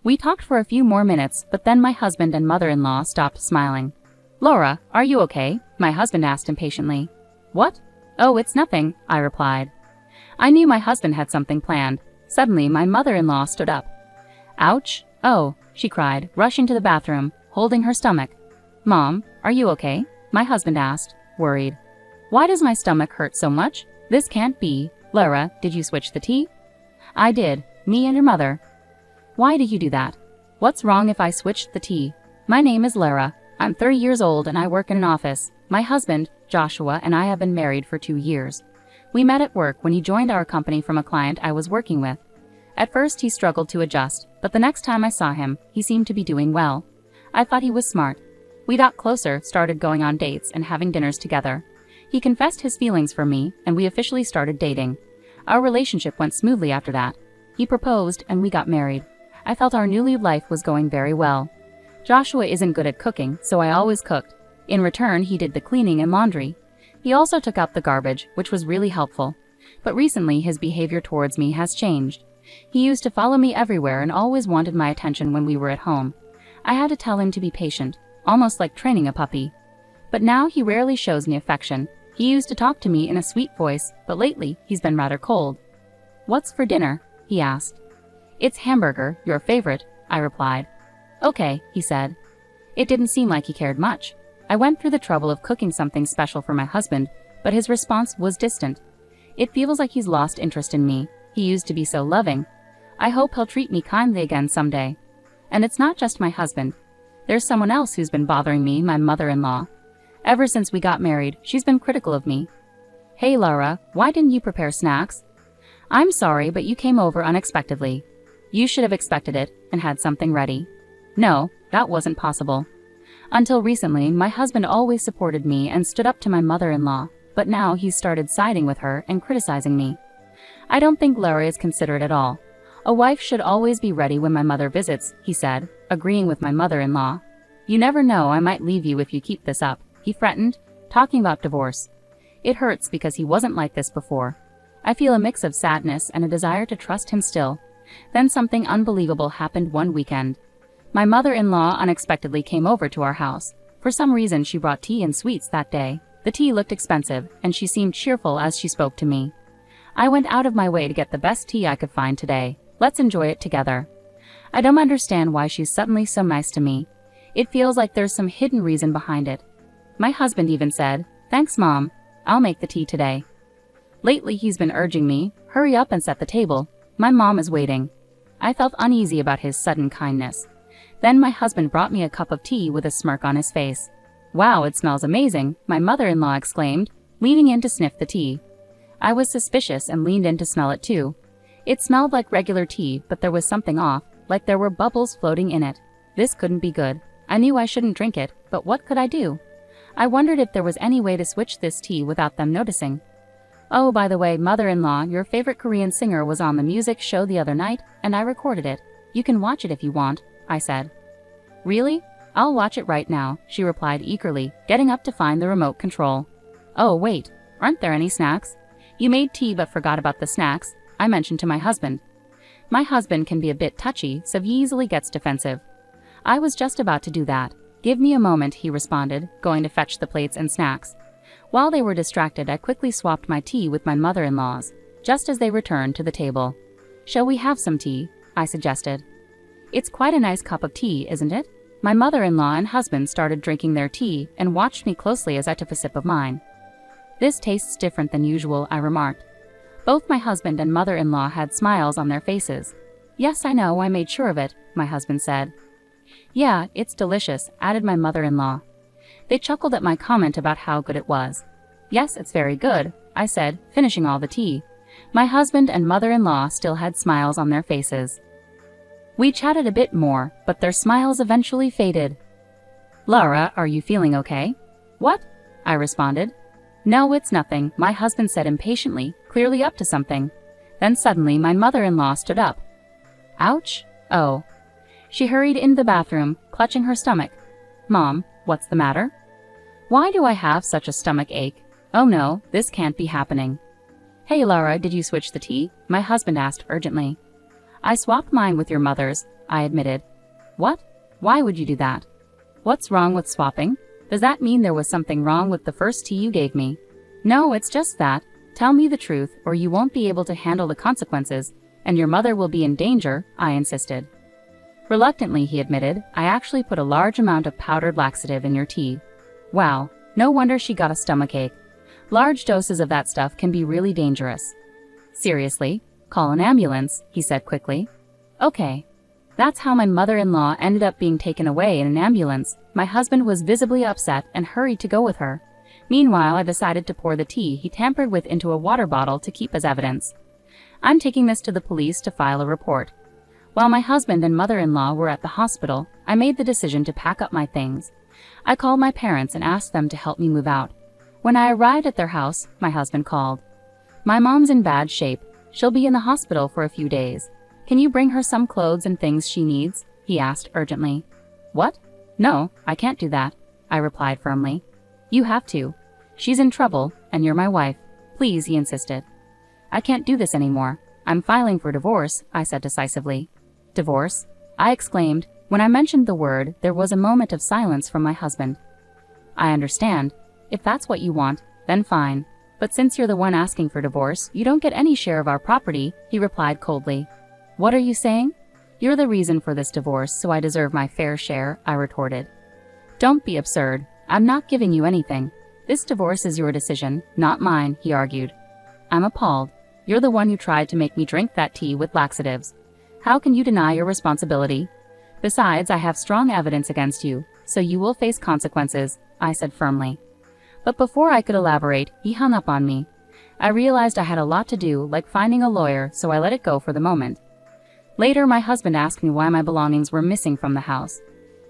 We talked for a few more minutes, but then my husband and mother-in-law stopped smiling. "Laura, are you okay?" my husband asked impatiently. "What? Oh, it's nothing," I replied. I knew my husband had something planned. Suddenly, my mother-in-law stood up. "Ouch! Oh," she cried, rushing to the bathroom, holding her stomach. "Mom, are you okay?" my husband asked, worried. "Why does my stomach hurt so much? This can't be. Laura, did you switch the tea?" "I did. Me and your mother." "Why did you do that? What's wrong if I switched the tea?" "My name is Laura. I'm 30 years old and I work in an office. My husband, Joshua, and I have been married for 2 years. We met at work when he joined our company from a client I was working with. At first he struggled to adjust, but the next time I saw him, he seemed to be doing well. I thought he was smart. We got closer, started going on dates and having dinners together. He confessed his feelings for me, and we officially started dating. Our relationship went smoothly after that. He proposed and we got married. I felt our new life was going very well. Joshua isn't good at cooking, so I always cooked. In return, he did the cleaning and laundry. He also took out the garbage, which was really helpful. But recently his behavior towards me has changed. He used to follow me everywhere and always wanted my attention when we were at home. I had to tell him to be patient, almost like training a puppy. But now he rarely shows me affection. He used to talk to me in a sweet voice, but lately he's been rather cold. "What's for dinner?" he asked. "It's hamburger, your favorite," I replied. "Okay," he said. It didn't seem like he cared much. I went through the trouble of cooking something special for my husband, but his response was distant. It feels like he's lost interest in me. He used to be so loving. I hope he'll treat me kindly again someday. And it's not just my husband. There's someone else who's been bothering me, my mother-in-law. Ever since we got married, she's been critical of me. "Hey Laura, why didn't you prepare snacks?" "I'm sorry, but you came over unexpectedly. You should have expected it and had something ready." No, that wasn't possible. Until recently, my husband always supported me and stood up to my mother-in-law, but now he's started siding with her and criticizing me. "I don't think Laura is considerate at all. A wife should always be ready when my mother visits," he said, agreeing with my mother-in-law. "You never know, I might leave you if you keep this up," he threatened, talking about divorce. It hurts because he wasn't like this before. I feel a mix of sadness and a desire to trust him still. Then something unbelievable happened one weekend. My mother-in-law unexpectedly came over to our house. For some reason she brought tea and sweets that day. The tea looked expensive, and she seemed cheerful as she spoke to me. "I went out of my way to get the best tea I could find today. Let's enjoy it together." I don't understand why she's suddenly so nice to me. It feels like there's some hidden reason behind it. My husband even said, "Thanks, Mom. I'll make the tea today." Lately he's been urging me, "Hurry up and set the table. My mom is waiting." I felt uneasy about his sudden kindness. Then my husband brought me a cup of tea with a smirk on his face. "Wow, it smells amazing," my mother-in-law exclaimed, leaning in to sniff the tea. I was suspicious and leaned in to smell it too. It smelled like regular tea, but there was something off, like there were bubbles floating in it. This couldn't be good. I knew I shouldn't drink it, but what could I do? I wondered if there was any way to switch this tea without them noticing. "Oh, by the way, mother-in-law, your favorite Korean singer was on the music show the other night, and I recorded it. You can watch it if you want," I said. "Really? I'll watch it right now," she replied eagerly, getting up to find the remote control. "Oh, wait, aren't there any snacks? You made tea but forgot about the snacks," I mentioned to my husband. My husband can be a bit touchy, so he easily gets defensive. I was just about to do that. "Give me a moment," he responded, going to fetch the plates and snacks. While they were distracted, I quickly swapped my tea with my mother-in-law's, just as they returned to the table. "Shall we have some tea?" I suggested. "It's quite a nice cup of tea, isn't it?" My mother-in-law and husband started drinking their tea and watched me closely as I took a sip of mine. "This tastes different than usual," I remarked. Both my husband and mother-in-law had smiles on their faces. "Yes, I know, I made sure of it," my husband said. "Yeah, it's delicious," added my mother-in-law. They chuckled at my comment about how good it was. "Yes, it's very good," I said, finishing all the tea. My husband and mother-in-law still had smiles on their faces. We chatted a bit more, but their smiles eventually faded. "Laura, are you feeling okay?" "What?" I responded. "No, it's nothing," my husband said impatiently, clearly up to something. Then suddenly my mother-in-law stood up. "Ouch! Oh." She hurried into the bathroom, clutching her stomach. "Mom, what's the matter?" "Why do I have such a stomach ache? Oh no, this can't be happening." "Hey Laura, did you switch the tea?" my husband asked urgently. "I swapped mine with your mother's. I admitted. What? Why would you do that? What's wrong with swapping? Does that mean there was something wrong with the first tea you gave me? No, it's just that. Tell me the truth, or you won't be able to handle the consequences, and your mother will be in danger, I insisted. Reluctantly, he admitted, I actually put a large amount of powdered laxative in your tea. Wow, no wonder she got a stomachache. Large doses of that stuff can be really dangerous. Seriously? Call an ambulance, he said quickly. Okay. That's how my mother-in-law ended up being taken away in an ambulance. My husband was visibly upset and hurried to go with her. Meanwhile, I decided to pour the tea he tampered with into a water bottle to keep as evidence. I'm taking this to the police to file a report. While my husband and mother-in-law were at the hospital, I made the decision to pack up my things. I called my parents and asked them to help me move out. When I arrived at their house, my husband called. My mom's in bad shape. She'll be in the hospital for a few days. Can you bring her some clothes and things she needs? He asked urgently. What? No, I can't do that, I replied firmly. You have to. She's in trouble, and you're my wife. Please, he insisted. I can't do this anymore. I'm filing for divorce, I said decisively. Divorce? I exclaimed. When I mentioned the word, there was a moment of silence from my husband. I understand. If that's what you want, then fine. But since you're the one asking for divorce, you don't get any share of our property, he replied coldly. What are you saying? You're the reason for this divorce, so I deserve my fair share, I retorted. Don't be absurd. I'm not giving you anything. This divorce is your decision, not mine, he argued. I'm appalled. You're the one who tried to make me drink that tea with laxatives. How can you deny your responsibility? Besides, I have strong evidence against you, so you will face consequences, I said firmly. But before I could elaborate, he hung up on me. I realized I had a lot to do, like finding a lawyer, so I let it go for the moment. Later, my husband asked me why my belongings were missing from the house.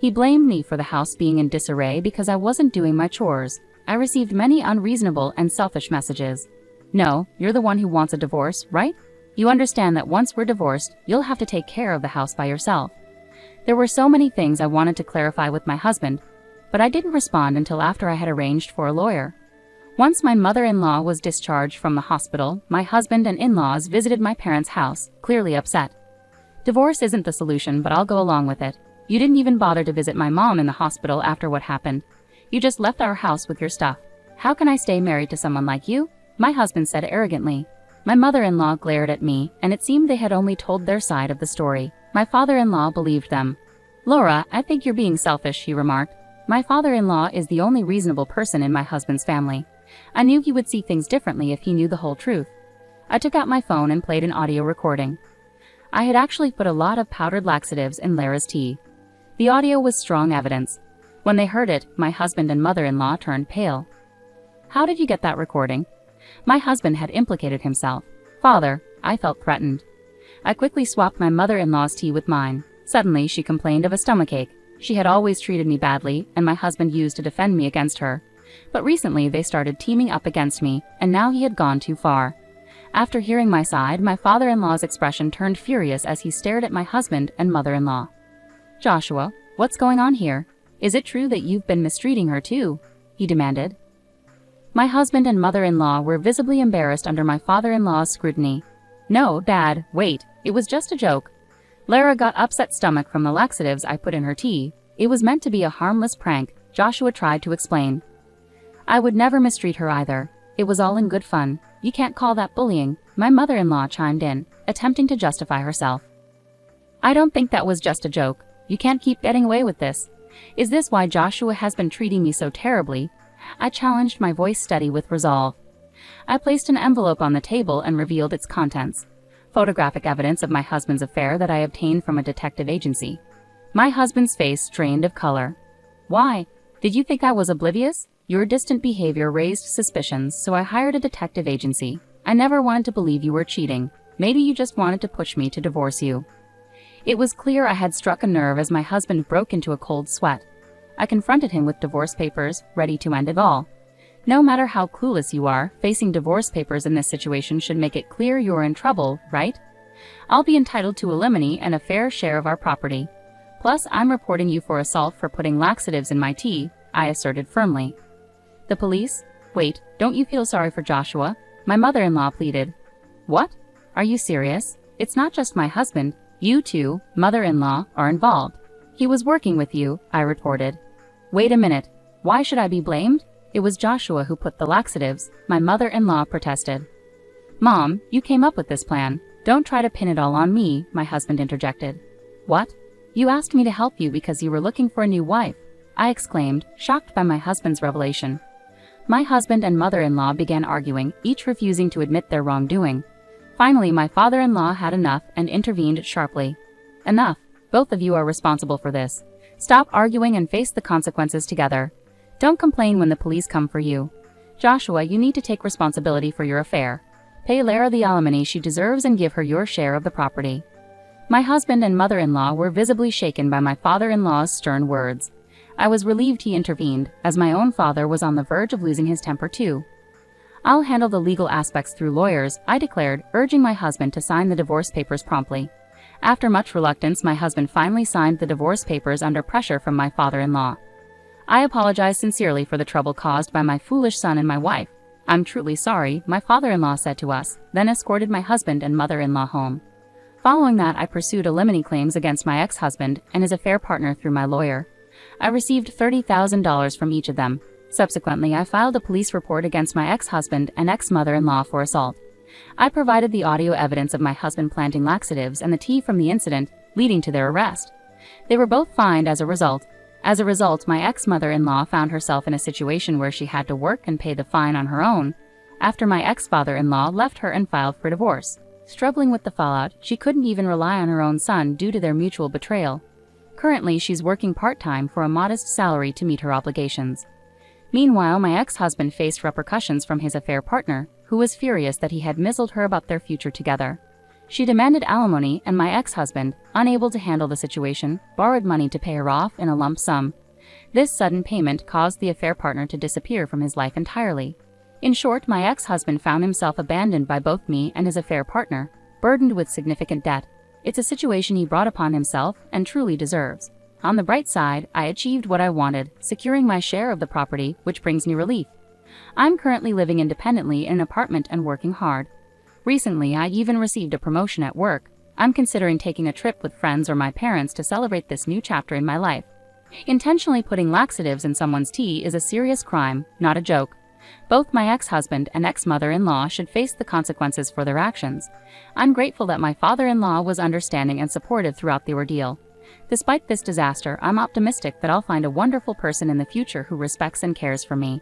He blamed me for the house being in disarray because I wasn't doing my chores. I received many unreasonable and selfish messages. No, you're the one who wants a divorce, right? You understand that once we're divorced, you'll have to take care of the house by yourself. There were so many things I wanted to clarify with my husband, but I didn't respond until after I had arranged for a lawyer. Once my mother-in-law was discharged from the hospital, my husband and in-laws visited my parents' house, clearly upset. Divorce isn't the solution, but I'll go along with it. You didn't even bother to visit my mom in the hospital after what happened. You just left our house with your stuff. How can I stay married to someone like you? My husband said arrogantly. My mother-in-law glared at me, and it seemed they had only told their side of the story. My father-in-law believed them. Laura, I think you're being selfish, he remarked. My father-in-law is the only reasonable person in my husband's family. I knew he would see things differently if he knew the whole truth. I took out my phone and played an audio recording. I had actually put a lot of powdered laxatives in Lara's tea. The audio was strong evidence. When they heard it, my husband and mother-in-law turned pale. How did you get that recording? My husband had implicated himself. Father, I felt threatened. I quickly swapped my mother-in-law's tea with mine. Suddenly, she complained of a stomachache. She had always treated me badly, and my husband used to defend me against her. But recently, they started teaming up against me, and now he had gone too far. After hearing my side, my father-in-law's expression turned furious as he stared at my husband and mother-in-law. Joshua, what's going on here? Is it true that you've been mistreating her too? He demanded. My husband and mother-in-law were visibly embarrassed under my father-in-law's scrutiny. No, Dad, wait, it was just a joke. Lara got upset stomach from the laxatives I put in her tea. It was meant to be a harmless prank, Joshua tried to explain. I would never mistreat her either. It was all in good fun. You can't call that bullying, my mother-in-law chimed in, attempting to justify herself. I don't think that was just a joke. You can't keep getting away with this. Is this why Joshua has been treating me so terribly? I challenged, my voice steady with resolve. I placed an envelope on the table and revealed its contents. Photographic evidence of my husband's affair that I obtained from a detective agency. My husband's face drained of color. Why? Did you think I was oblivious? Your distant behavior raised suspicions, so I hired a detective agency. I never wanted to believe you were cheating. Maybe you just wanted to push me to divorce you. It was clear I had struck a nerve as my husband broke into a cold sweat. I confronted him with divorce papers, ready to end it all. No matter how clueless you are, facing divorce papers in this situation should make it clear you're in trouble, right? I'll be entitled to alimony and a fair share of our property. Plus, I'm reporting you for assault for putting laxatives in my tea, I asserted firmly. The police? Wait, don't you feel sorry for Joshua? My mother-in-law pleaded. What? Are you serious? It's not just my husband. You two, mother-in-law, are involved. He was working with you, I retorted. Wait a minute. Why should I be blamed? It was Joshua who put the laxatives, my mother-in-law protested. Mom, you came up with this plan. Don't try to pin it all on me, my husband interjected. What? You asked me to help you because you were looking for a new wife, I exclaimed, shocked by my husband's revelation. My husband and mother-in-law began arguing, each refusing to admit their wrongdoing. Finally, my father-in-law had enough and intervened sharply. Enough. Both of you are responsible for this. Stop arguing and face the consequences together. Don't complain when the police come for you. Joshua, you need to take responsibility for your affair. Pay Lara the alimony she deserves and give her your share of the property. My husband and mother-in-law were visibly shaken by my father-in-law's stern words. I was relieved he intervened, as my own father was on the verge of losing his temper too. I'll handle the legal aspects through lawyers, I declared, urging my husband to sign the divorce papers promptly. After much reluctance, my husband finally signed the divorce papers under pressure from my father-in-law. I apologize sincerely for the trouble caused by my foolish son and my wife. I'm truly sorry, my father-in-law said to us, then escorted my husband and mother-in-law home. Following that, I pursued alimony claims against my ex-husband and his affair partner through my lawyer. I received $30,000 from each of them. Subsequently, I filed a police report against my ex-husband and ex-mother-in-law for assault. I provided the audio evidence of my husband planting laxatives and the tea from the incident, leading to their arrest. They were both fined as a result. As a result, my ex-mother-in-law found herself in a situation where she had to work and pay the fine on her own, after my ex-father-in-law left her and filed for divorce. Struggling with the fallout, she couldn't even rely on her own son due to their mutual betrayal. Currently, she's working part-time for a modest salary to meet her obligations. Meanwhile, my ex-husband faced repercussions from his affair partner, who was furious that he had misled her about their future together. She demanded alimony, and my ex-husband, unable to handle the situation, borrowed money to pay her off in a lump sum. This sudden payment caused the affair partner to disappear from his life entirely. In short, my ex-husband found himself abandoned by both me and his affair partner, burdened with significant debt. It's a situation he brought upon himself and truly deserves. On the bright side, I achieved what I wanted, securing my share of the property, which brings me relief. I'm currently living independently in an apartment and working hard. Recently, I even received a promotion at work. I'm considering taking a trip with friends or my parents to celebrate this new chapter in my life. Intentionally putting laxatives in someone's tea is a serious crime, not a joke. Both my ex-husband and ex-mother-in-law should face the consequences for their actions. I'm grateful that my father-in-law was understanding and supportive throughout the ordeal. Despite this disaster, I'm optimistic that I'll find a wonderful person in the future who respects and cares for me.